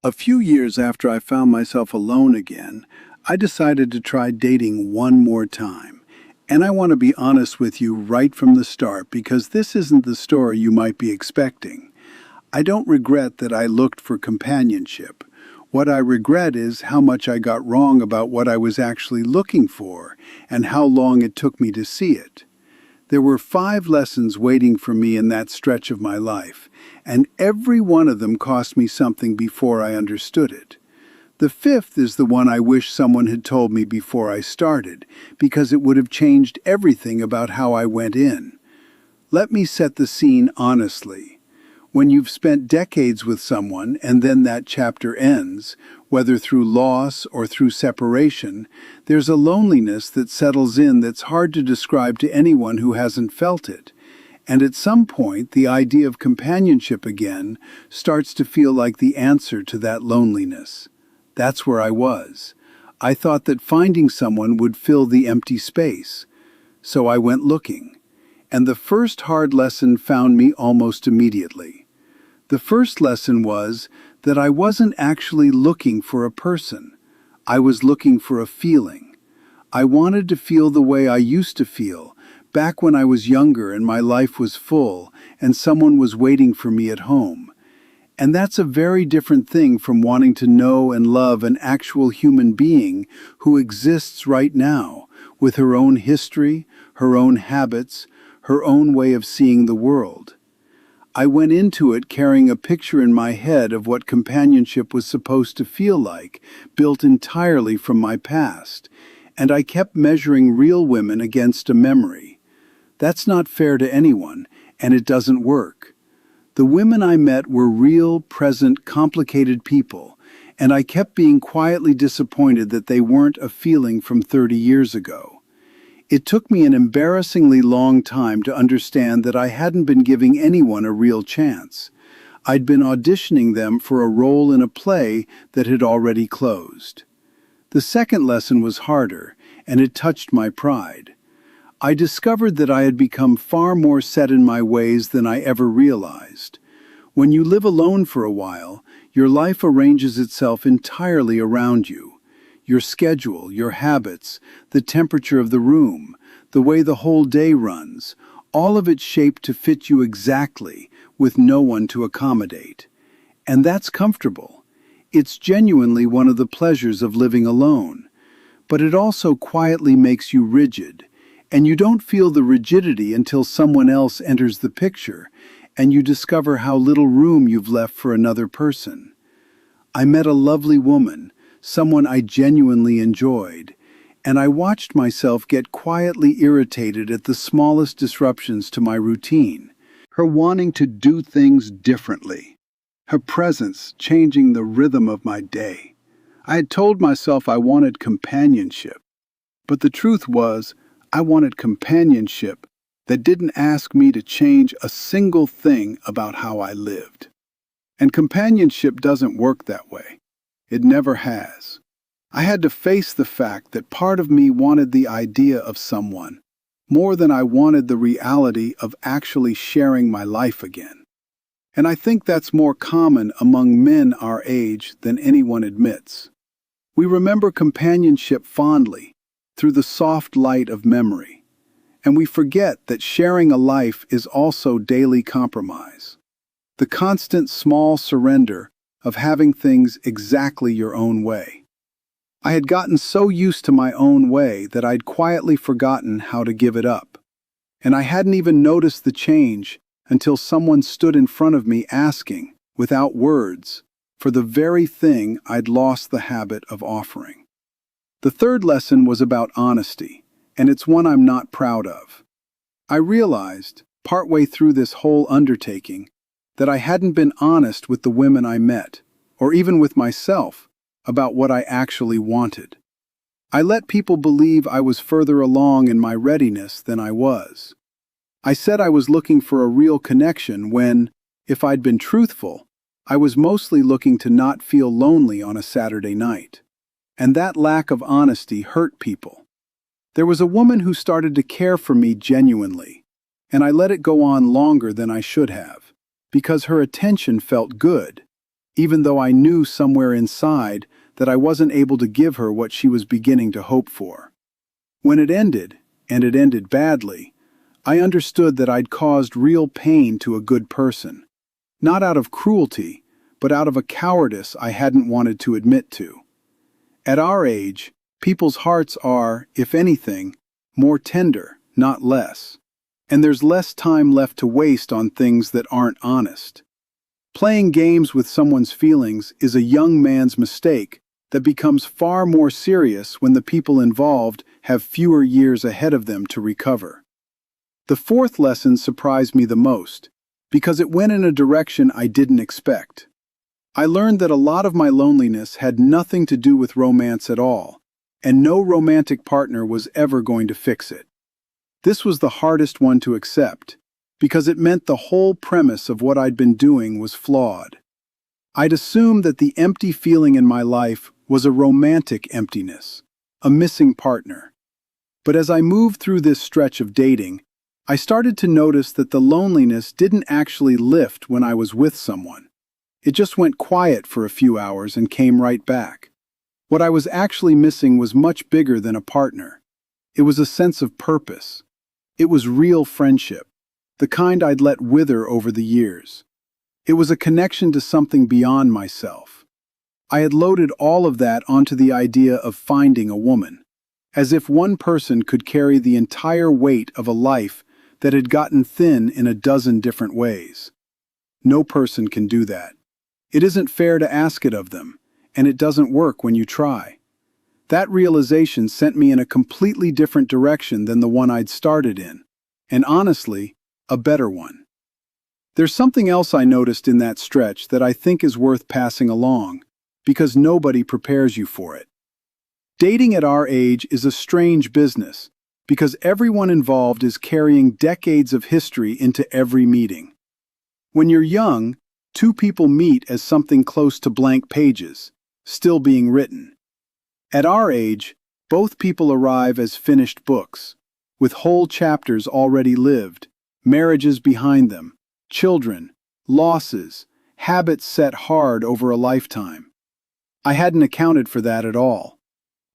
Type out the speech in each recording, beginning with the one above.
A few years after I found myself alone again, I decided to try dating one more time. And I want to be honest with you right from the start because this isn't the story you might be expecting. I don't regret that I looked for companionship. What I regret is how much I got wrong about what I was actually looking for and how long it took me to see it. There were 5 lessons waiting for me in that stretch of my life, and every one of them cost me something before I understood it. The fifth is the one I wish someone had told me before I started, because it would have changed everything about how I went in. Let me set the scene honestly. When you've spent decades with someone and then that chapter ends, whether through loss or through separation, there's a loneliness that settles in that's hard to describe to anyone who hasn't felt it. And at some point, the idea of companionship again starts to feel like the answer to that loneliness. That's where I was. I thought that finding someone would fill the empty space. So I went looking. And the first hard lesson found me almost immediately. The first lesson was that I wasn't actually looking for a person. I was looking for a feeling. I wanted to feel the way I used to feel, back when I was younger and my life was full and someone was waiting for me at home. And that's a very different thing from wanting to know and love an actual human being who exists right now, with her own history, her own habits, her own way of seeing the world. I went into it carrying a picture in my head of what companionship was supposed to feel like, built entirely from my past, and I kept measuring real women against a memory. That's not fair to anyone, and it doesn't work. The women I met were real, present, complicated people, and I kept being quietly disappointed that they weren't a feeling from 30 years ago. It took me an embarrassingly long time to understand that I hadn't been giving anyone a real chance. I'd been auditioning them for a role in a play that had already closed. The second lesson was harder, and it touched my pride. I discovered that I had become far more set in my ways than I ever realized. When you live alone for a while, your life arranges itself entirely around you. Your schedule, your habits, the temperature of the room, the way the whole day runs, all of it shaped to fit you exactly, with no one to accommodate. And that's comfortable. It's genuinely one of the pleasures of living alone. But it also quietly makes you rigid, and you don't feel the rigidity until someone else enters the picture, and you discover how little room you've left for another person. I met a lovely woman, someone I genuinely enjoyed, and I watched myself get quietly irritated at the smallest disruptions to my routine. Her wanting to do things differently. Her presence changing the rhythm of my day. I had told myself I wanted companionship, but the truth was, I wanted companionship that didn't ask me to change a single thing about how I lived. And companionship doesn't work that way. It never has. I had to face the fact that part of me wanted the idea of someone more than I wanted the reality of actually sharing my life again. And I think that's more common among men our age than anyone admits. We remember companionship fondly, through the soft light of memory, and we forget that sharing a life is also daily compromise. The constant small surrender of having things exactly your own way. I had gotten so used to my own way that I'd quietly forgotten how to give it up. And I hadn't even noticed the change until someone stood in front of me asking, without words, for the very thing I'd lost the habit of offering. The third lesson was about honesty, and it's one I'm not proud of. I realized, partway through this whole undertaking, that I hadn't been honest with the women I met, or even with myself, about what I actually wanted. I let people believe I was further along in my readiness than I was. I said I was looking for a real connection when, if I'd been truthful, I was mostly looking to not feel lonely on a Saturday night. And that lack of honesty hurt people. There was a woman who started to care for me genuinely, and I let it go on longer than I should have, because her attention felt good, even though I knew somewhere inside that I wasn't able to give her what she was beginning to hope for. When it ended, and it ended badly, I understood that I'd caused real pain to a good person. Not out of cruelty, but out of a cowardice I hadn't wanted to admit to. At our age, people's hearts are, if anything, more tender, not less. And there's less time left to waste on things that aren't honest. Playing games with someone's feelings is a young man's mistake that becomes far more serious when the people involved have fewer years ahead of them to recover. The fourth lesson surprised me the most, because it went in a direction I didn't expect. I learned that a lot of my loneliness had nothing to do with romance at all, and no romantic partner was ever going to fix it. This was the hardest one to accept, because it meant the whole premise of what I'd been doing was flawed. I'd assumed that the empty feeling in my life was a romantic emptiness, a missing partner. But as I moved through this stretch of dating, I started to notice that the loneliness didn't actually lift when I was with someone. It just went quiet for a few hours and came right back. What I was actually missing was much bigger than a partner. It was a sense of purpose. It was real friendship, the kind I'd let wither over the years. It was a connection to something beyond myself. I had loaded all of that onto the idea of finding a woman, as if one person could carry the entire weight of a life that had gotten thin in a dozen different ways. No person can do that. It isn't fair to ask it of them, and it doesn't work when you try. That realization sent me in a completely different direction than the one I'd started in, and honestly, a better one. There's something else I noticed in that stretch that I think is worth passing along, because nobody prepares you for it. Dating at our age is a strange business, because everyone involved is carrying decades of history into every meeting. When you're young, two people meet as something close to blank pages, still being written. At our age, both people arrive as finished books, with whole chapters already lived, marriages behind them, children, losses, habits set hard over a lifetime. I hadn't accounted for that at all.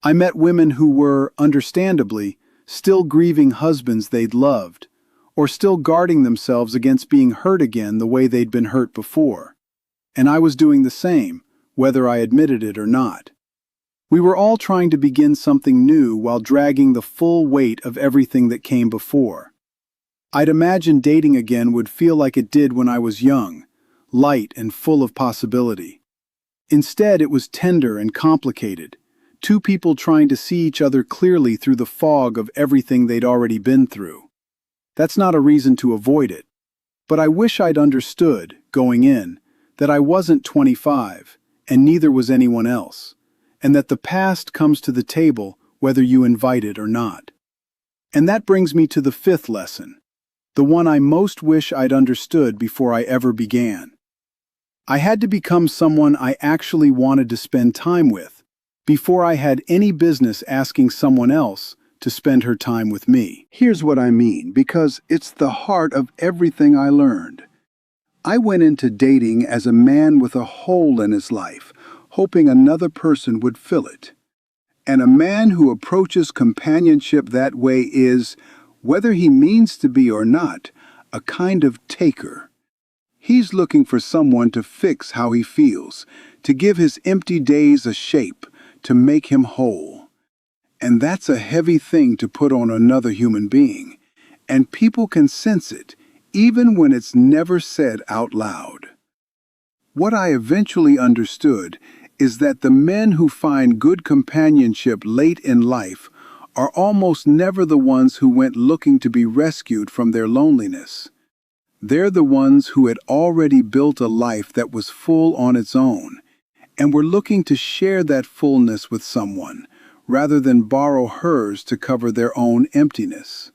I met women who were, understandably, still grieving husbands they'd loved, or still guarding themselves against being hurt again the way they'd been hurt before. And I was doing the same, whether I admitted it or not. We were all trying to begin something new while dragging the full weight of everything that came before. I'd imagined dating again would feel like it did when I was young, light and full of possibility. Instead, it was tender and complicated, two people trying to see each other clearly through the fog of everything they'd already been through. That's not a reason to avoid it, but I wish I'd understood, going in, that I wasn't 25, and neither was anyone else, and that the past comes to the table whether you invite it or not. And that brings me to the fifth lesson, the one I most wish I'd understood before I ever began. I had to become someone I actually wanted to spend time with, before I had any business asking someone else to spend her time with me. Here's what I mean, because it's the heart of everything I learned. I went into dating as a man with a hole in his life, hoping another person would fill it. And a man who approaches companionship that way is, whether he means to be or not, a kind of taker. He's looking for someone to fix how he feels, to give his empty days a shape, to make him whole. And that's a heavy thing to put on another human being, and people can sense it, even when it's never said out loud. What I eventually understood is that the men who find good companionship late in life are almost never the ones who went looking to be rescued from their loneliness. They're the ones who had already built a life that was full on its own, and were looking to share that fullness with someone, rather than borrow hers to cover their own emptiness.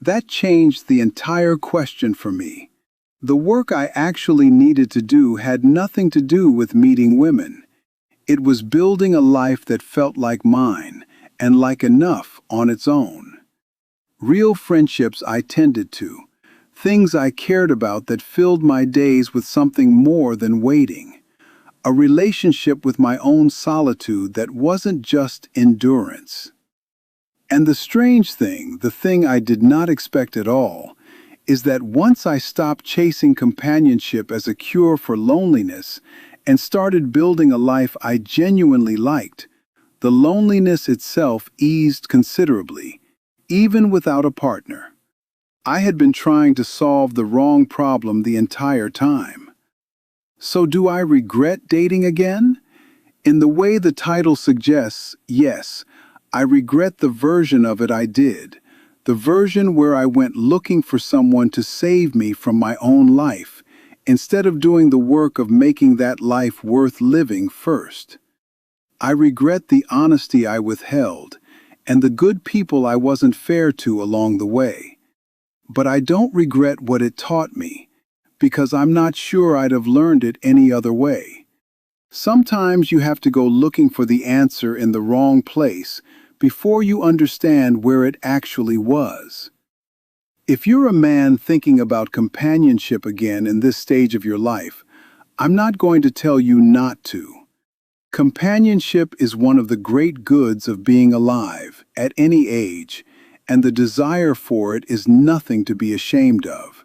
That changed the entire question for me. The work I actually needed to do had nothing to do with meeting women. It was building a life that felt like mine, and like enough on its own. Real friendships I tended to, things I cared about that filled my days with something more than waiting. a relationship with my own solitude that wasn't just endurance. And the strange thing, the thing I did not expect at all, is that once I stopped chasing companionship as a cure for loneliness and started building a life I genuinely liked, the loneliness itself eased considerably, even without a partner. I had been trying to solve the wrong problem the entire time. So do I regret dating again? In the way the title suggests, yes, I regret the version of it I did, the version where I went looking for someone to save me from my own life, instead of doing the work of making that life worth living first. I regret the honesty I withheld, and the good people I wasn't fair to along the way. But I don't regret what it taught me, because I'm not sure I'd have learned it any other way. Sometimes you have to go looking for the answer in the wrong place before you understand where it actually was. If you're a man thinking about companionship again in this stage of your life, I'm not going to tell you not to. Companionship is one of the great goods of being alive, at any age, and the desire for it is nothing to be ashamed of.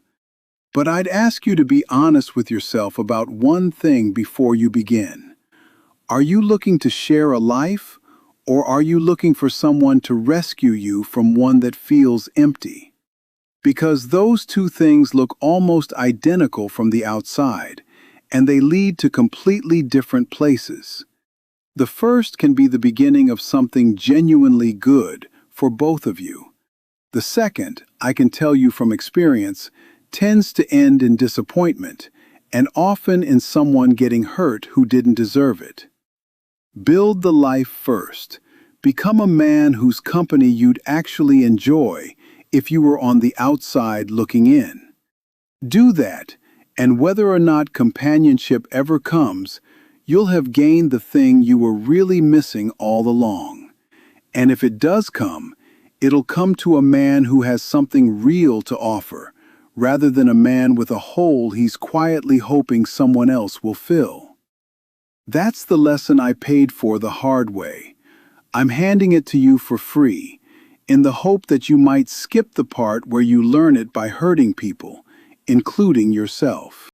But I'd ask you to be honest with yourself about one thing before you begin. Are you looking to share a life, or are you looking for someone to rescue you from one that feels empty? Because those two things look almost identical from the outside, and they lead to completely different places. The first can be the beginning of something genuinely good for both of you. The second, I can tell you from experience, tends to end in disappointment, and often in someone getting hurt who didn't deserve it. Build the life first. Become a man whose company you'd actually enjoy if you were on the outside looking in. Do that, and whether or not companionship ever comes, you'll have gained the thing you were really missing all along. And if it does come, it'll come to a man who has something real to offer, rather than a man with a hole he's quietly hoping someone else will fill. That's the lesson I paid for the hard way. I'm handing it to you for free, in the hope that you might skip the part where you learn it by hurting people, including yourself.